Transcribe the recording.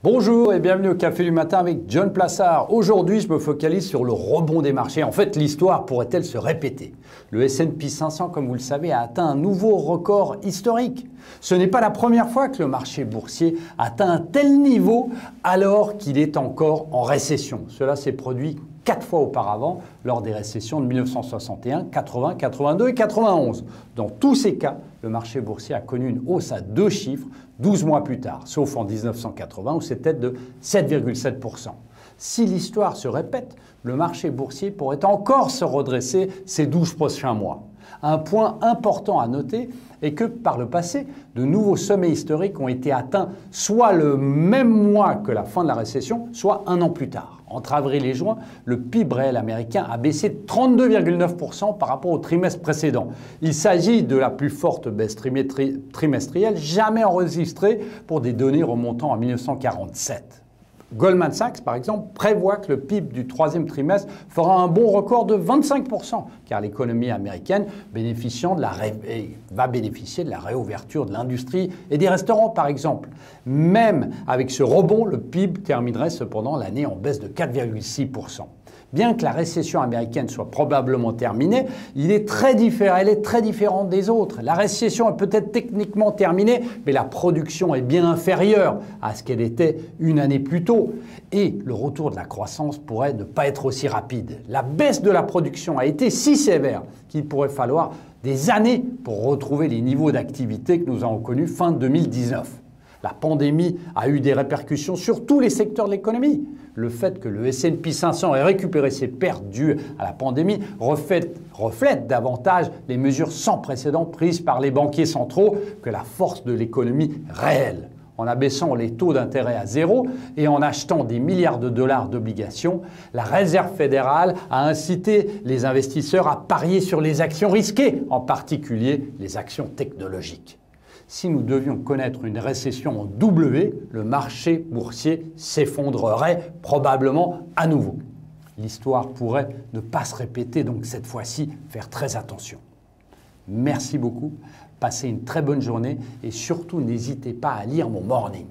Bonjour et bienvenue au Café du Matin avec John Plassard. Aujourd'hui, je me focalise sur le rebond des marchés. En fait, l'histoire pourrait-elle se répéter? Le S&P 500, comme vous le savez, a atteint un nouveau record historique. Ce n'est pas la première fois que le marché boursier atteint un tel niveau alors qu'il est encore en récession. Cela s'est produit 4 fois auparavant lors des récessions de 1961, 80, 82 et 91. Dans tous ces cas, le marché boursier a connu une hausse à 2 chiffres 12 mois plus tard, sauf en 1980 où c'était de 7,7%. Si l'histoire se répète, le marché boursier pourrait encore se redresser ces 12 prochains mois. Un point important à noter est que par le passé, de nouveaux sommets historiques ont été atteints soit le même mois que la fin de la récession, soit un an plus tard. Entre avril et juin, le PIB réel américain a baissé de 32,9% par rapport au trimestre précédent. Il s'agit de la plus forte baisse trimestrielle jamais enregistrée pour des données remontant à 1947. Goldman Sachs, par exemple, prévoit que le PIB du troisième trimestre fera un bon record de 25%, car l'économie américaine va bénéficier de la réouverture de l'industrie et des restaurants, par exemple. Même avec ce rebond, le PIB terminerait cependant l'année en baisse de 4,6%. Bien que la récession américaine soit probablement terminée, elle est très différente des autres. La récession est peut-être techniquement terminée, mais la production est bien inférieure à ce qu'elle était une année plus tôt. Et le retour de la croissance pourrait ne pas être aussi rapide. La baisse de la production a été si sévère qu'il pourrait falloir des années pour retrouver les niveaux d'activité que nous avons connus fin 2019. La pandémie a eu des répercussions sur tous les secteurs de l'économie. Le fait que le S&P 500 ait récupéré ses pertes dues à la pandémie reflète davantage les mesures sans précédent prises par les banquiers centraux que la force de l'économie réelle. En abaissant les taux d'intérêt à zéro et en achetant des milliards de dollars d'obligations, la Réserve fédérale a incité les investisseurs à parier sur les actions risquées, en particulier les actions technologiques. Si nous devions connaître une récession en W, le marché boursier s'effondrerait probablement à nouveau. L'histoire pourrait ne pas se répéter, donc cette fois-ci, faire très attention. Merci beaucoup, passez une très bonne journée et surtout n'hésitez pas à lire mon morning.